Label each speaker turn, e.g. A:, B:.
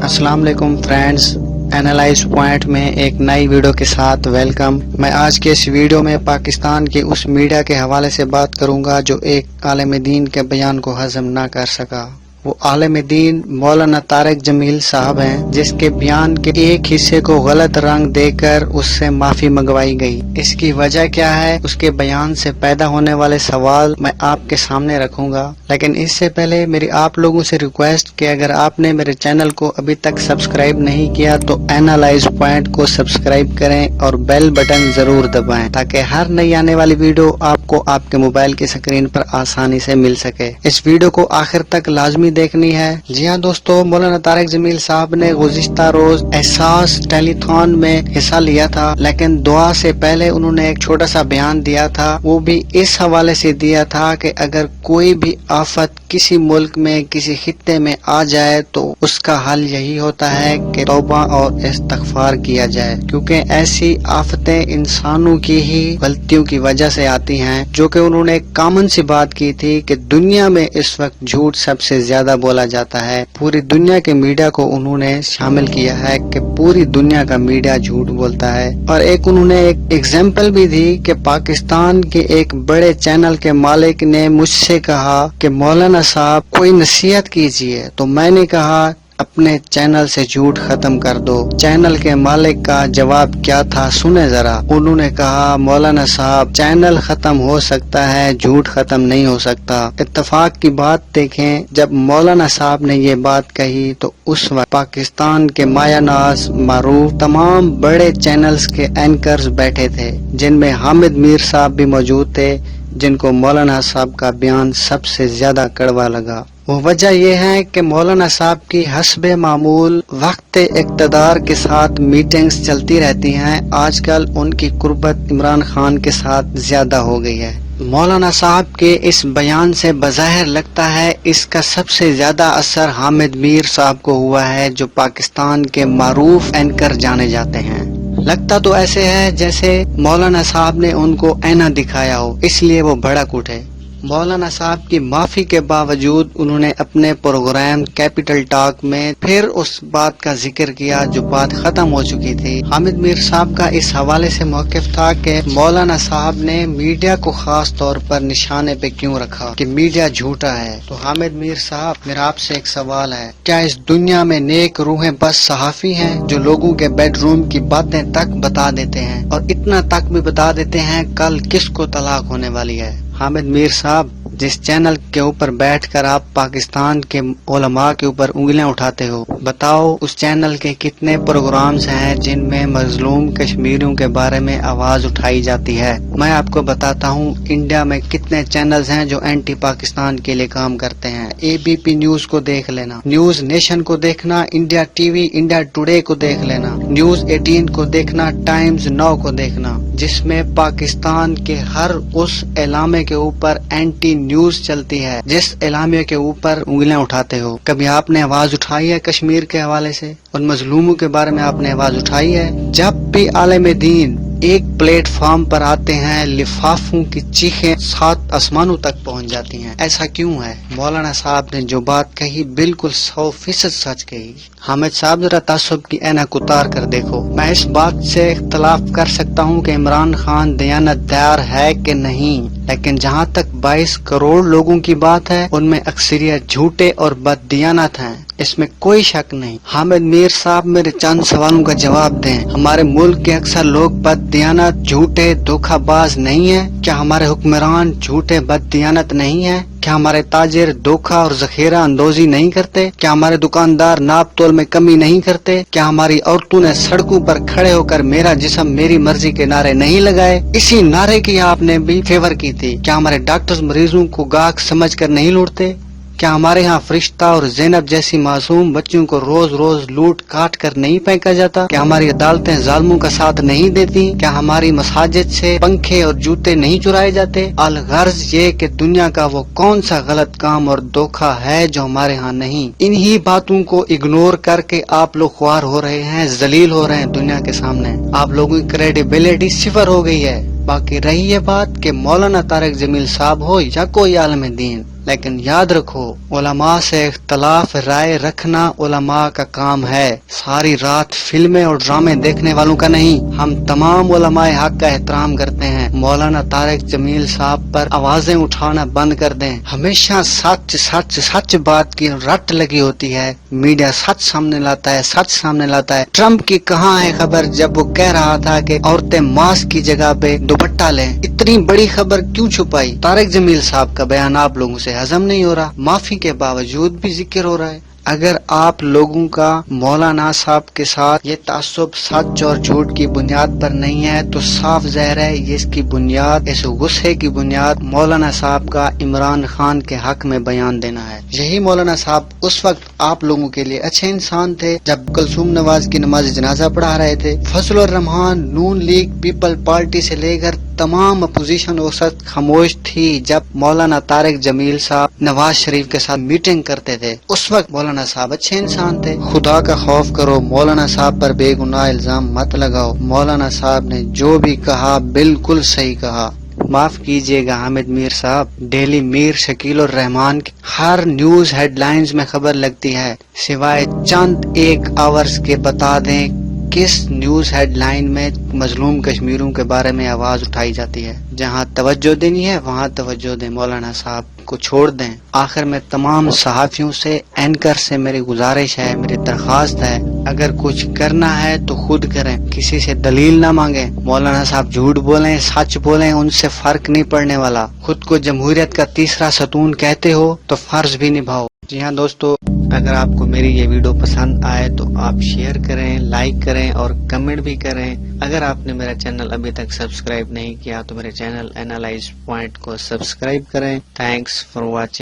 A: السلام علیکم friends, analyse point میں ایک نئی ویڈیو کے ساتھ ویلکم۔ میں آج کے اس ویڈیو میں پاکستان کی اس میڈیا کے حوالے سے بات کروں گا جو ایک عالم دین کے بیان کو ہضم نہ کر سکا۔ وہ عالم دین مولانا طارق جمیل صاحب ہیں، جس کے بیان کے ایک حصے کو غلط رنگ دے کر اس سے معافی منگوائی گئی۔ اس کی وجہ کیا ہے، اس کے بیان سے پیدا ہونے والے سوال میں آپ کے سامنے رکھوں گا، لیکن اس سے پہلے میری آپ لوگوں سے ریکویسٹ کہ اگر آپ نے میرے چینل کو ابھی تک سبسکرائب نہیں کیا تو اینالائز پوائنٹ کو سبسکرائب کریں اور بیل بٹن ضرور دبائیں تاکہ ہر نئی آنے والی ویڈیو آپ کو آپ کے موبائل کی اسکرین پر آسانی سے مل سکے۔ اس ویڈیو کو آخر تک لازمی دیکھنی ہے۔ جی ہاں دوستو، مولانا طارق جمیل صاحب نے گزشتہ روز احساس ٹیلی تھون میں حصہ لیا تھا، لیکن دعا سے پہلے انہوں نے ایک چھوٹا سا بیان دیا تھا۔ وہ بھی اس حوالے سے دیا تھا کہ اگر کوئی بھی آفت کسی ملک میں کسی خطے میں آ جائے تو اس کا حل یہی ہوتا ہے کہ توبہ اور استغفار کیا جائے، کیونکہ ایسی آفتیں انسانوں کی ہی غلطیوں کی وجہ سے آتی ہیں۔ جو کہ انہوں نے ایک کامن سی بات کی تھی کہ دنیا میں اس وقت جھوٹ سب سے زیادہ بولا جاتا ہے۔ پوری دنیا کے میڈیا کو انہوں نے شامل کیا ہے کہ پوری دنیا کا میڈیا جھوٹ بولتا ہے، اور ایک انہوں نے ایک ایگزامپل بھی دی کہ پاکستان کے ایک بڑے چینل کے مالک نے مجھ سے کہا کہ مولانا صاحب کوئی نصیحت کیجئے، تو میں نے کہا اپنے چینل سے جھوٹ ختم کر دو۔ چینل کے مالک کا جواب کیا تھا سنیں ذرا۔ انہوں نے کہا مولانا صاحب چینل ختم ہو سکتا ہے، جھوٹ ختم نہیں ہو سکتا۔ اتفاق کی بات دیکھیں، جب مولانا صاحب نے یہ بات کہی تو اس وقت پاکستان کے مایہ ناز معروف تمام بڑے چینلز کے اینکرز بیٹھے تھے، جن میں حامد میر صاحب بھی موجود تھے، جن کو مولانا صاحب کا بیان سب سے زیادہ کڑوا لگا۔ وہ وجہ یہ ہے کہ مولانا صاحب کی حسب معمول وقت اقتدار کے ساتھ میٹنگز چلتی رہتی ہیں۔ آج کل ان کی قربت عمران خان کے ساتھ زیادہ ہو گئی ہے۔ مولانا صاحب کے اس بیان سے بظاہر لگتا ہے اس کا سب سے زیادہ اثر حامد میر صاحب کو ہوا ہے، جو پاکستان کے معروف اینکر جانے جاتے ہیں۔ لگتا تو ایسے ہے جیسے مولانا صاحب نے ان کو آئینہ دکھایا ہو، اس لیے وہ بھڑک اٹھے۔ مولانا صاحب کی معافی کے باوجود انہوں نے اپنے پروگرام کیپٹل ٹاک میں پھر اس بات کا ذکر کیا جو بات ختم ہو چکی تھی۔ حامد میر صاحب کا اس حوالے سے موقف تھا کہ مولانا صاحب نے میڈیا کو خاص طور پر نشانے پہ کیوں رکھا کہ میڈیا جھوٹا ہے۔ تو حامد میر صاحب، میرا آپ سے ایک سوال ہے، کیا اس دنیا میں نیک روحیں بس صحافی ہیں جو لوگوں کے بیڈ روم کی باتیں تک بتا دیتے ہیں، اور اتنا تک بھی بتا دیتے ہیں کل کس کو طلاق ہونے والی ہے؟ حامد میر صاحب، جس چینل کے اوپر بیٹھ کر آپ پاکستان کے علماء کے اوپر انگلیاں اٹھاتے ہو، بتاؤ اس چینل کے کتنے پروگرامز ہیں جن میں مظلوم کشمیریوں کے بارے میں آواز اٹھائی جاتی ہے؟ میں آپ کو بتاتا ہوں انڈیا میں کتنے چینلز ہیں جو اینٹی پاکستان کے لیے کام کرتے ہیں۔ ABP نیوز کو دیکھ لینا، نیوز نیشن کو دیکھنا، India T V, India today کو دیکھ لینا، نیوز 18 کو دیکھنا، ٹائمز نو کو دیکھنا، جس میں پاکستان کے ہر اس اعلامیہ کے اوپر اینٹی نیوز چلتی ہے جس اعلامیہ کے اوپر انگلیاں اٹھاتے ہو۔ کبھی آپ نے آواز اٹھائی ہے کشمیر کے حوالے سے؟ ان مظلوموں کے بارے میں آپ نے آواز اٹھائی ہے؟ جب بھی عالم دین ایک پلیٹ فارم پر آتے ہیں، لفافوں کی چیخیں 7 آسمانوں تک پہنچ جاتی ہیں۔ ایسا کیوں ہے؟ مولانا صاحب نے جو بات کہی بالکل 100% سچ کہی۔ حامد صاحب، ذرا تعصب کی اینک اتار کر دیکھو۔ میں اس بات سے اختلاف کر سکتا ہوں کہ عمران خان دیانت دار ہے کہ نہیں، لیکن جہاں تک 22 کروڑ لوگوں کی بات ہے، ان میں اکثریت جھوٹے اور بد دیانت ہیں، اس میں کوئی شک نہیں۔ حامد میر صاحب، میرے چند سوالوں کا جواب دیں۔ ہمارے ملک کے اکثر لوگ بد دیانت، جھوٹے، دھوکہ باز نہیں ہیں؟ کیا ہمارے حکمران جھوٹے، بد دیانت نہیں ہیں؟ کیا ہمارے تاجر دھوکہ اور ذخیرہ اندوزی نہیں کرتے؟ کیا ہمارے دکاندار ناپ تول میں کمی نہیں کرتے؟ کیا ہماری عورتوں نے سڑکوں پر کھڑے ہو کر میرا جسم میری مرضی کے نعرے نہیں لگائے؟ اسی نعرے کی آپ نے بھی فیور کی تھی۔ کیا ہمارے ڈاکٹرز مریضوں کو گاہک سمجھ کر نہیں لوٹتے؟ کیا ہمارے ہاں فرشتہ اور زینب جیسی معصوم بچوں کو روز روز لوٹ کاٹ کر نہیں پھینکا جاتا؟ کیا ہماری عدالتیں ظالموں کا ساتھ نہیں دیتی؟ کیا ہماری مساجد سے پنکھے اور جوتے نہیں چرائے جاتے؟ الغرض یہ کہ دنیا کا وہ کون سا غلط کام اور دھوکہ ہے جو ہمارے ہاں نہیں؟ انہی باتوں کو اگنور کر کے آپ لوگ خوار ہو رہے ہیں، ذلیل ہو رہے ہیں دنیا کے سامنے۔ آپ لوگوں کی کریڈیبلٹی صفر ہو گئی ہے۔ باقی رہی یہ بات کہ مولانا طارق جمیل صاحب ہو یا کوئی عالم دین، لیکن یاد رکھو علماء سے اختلاف رائے رکھنا علماء کا کام ہے، ساری رات فلمیں اور ڈرامے دیکھنے والوں کا نہیں۔ ہم تمام علماء حق کا احترام کرتے ہیں، مولانا طارق جمیل صاحب پر آوازیں اٹھانا بند کر دیں۔ ہمیشہ سچ سچ سچ بات کی رٹ لگی ہوتی ہے، میڈیا سچ سامنے لاتا ہے، سچ سامنے لاتا ہے۔ ٹرمپ کی کہاں ہے خبر جب وہ کہہ رہا تھا کہ عورتیں ماسک کی جگہ پہ دوپٹہ لیں؟ اتنی بڑی خبر کیوں چھپائی؟ طارق جمیل صاحب کا بیان آپ لوگوں سے ہضم نہیں ہو رہا، معافی کے باوجود بھی ذکر ہو رہا ہے۔ اگر آپ لوگوں کا مولانا صاحب کے ساتھ یہ تعصب سچ اور جھوٹ کی بنیاد پر نہیں ہے تو صاف ظاہر ہے یہ اس کی بنیاد، اس غصے کی بنیاد مولانا صاحب کا عمران خان کے حق میں بیان دینا ہے۔ یہی مولانا صاحب اس وقت آپ لوگوں کے لیے اچھے انسان تھے جب کلثوم نواز کی نماز جنازہ پڑھا رہے تھے۔ فضل الرحمان نون لیگ پیپل پارٹی سے لے کر تمام اپوزیشن اس وقت خاموش تھی جب مولانا طارق جمیل صاحب نواز شریف کے ساتھ میٹنگ کرتے تھے۔ اس وقت مولانا صاحب اچھے انسان تھے۔ خدا کا خوف کرو، مولانا صاحب پر بے گناہ الزام مت لگاؤ۔ مولانا صاحب نے جو بھی کہا بالکل صحیح کہا۔ معاف کیجئے گا حامد میر صاحب، ڈیلی میر شکیل الرحمان کی ہر نیوز ہیڈ لائنز میں خبر لگتی ہے، سوائے چند ایک آورز کے بتا دیں کس نیوز ہیڈ لائن میں مظلوم کشمیروں کے بارے میں آواز اٹھائی جاتی ہے۔ جہاں توجہ دینی ہے وہاں توجہ دیں، مولانا صاحب کو چھوڑ دیں۔ آخر میں تمام صحافیوں سے، اینکر سے میری گزارش ہے، میری درخواست ہے، اگر کچھ کرنا ہے تو خود کریں، کسی سے دلیل نہ مانگیں۔ مولانا صاحب جھوٹ بولیں سچ بولیں ان سے فرق نہیں پڑنے والا۔ خود کو جمہوریت کا تیسرا ستون کہتے ہو تو فرض بھی نبھاؤ۔ جی ہاں دوستو، اگر آپ کو میری یہ ویڈیو پسند آئے تو آپ شیئر کریں، لائک کریں اور کمنٹ بھی کریں۔ اگر آپ نے میرا چینل ابھی تک سبسکرائب نہیں کیا تو میرے چینل اینالائز پوائنٹ کو سبسکرائب کریں۔ Thanks for watching.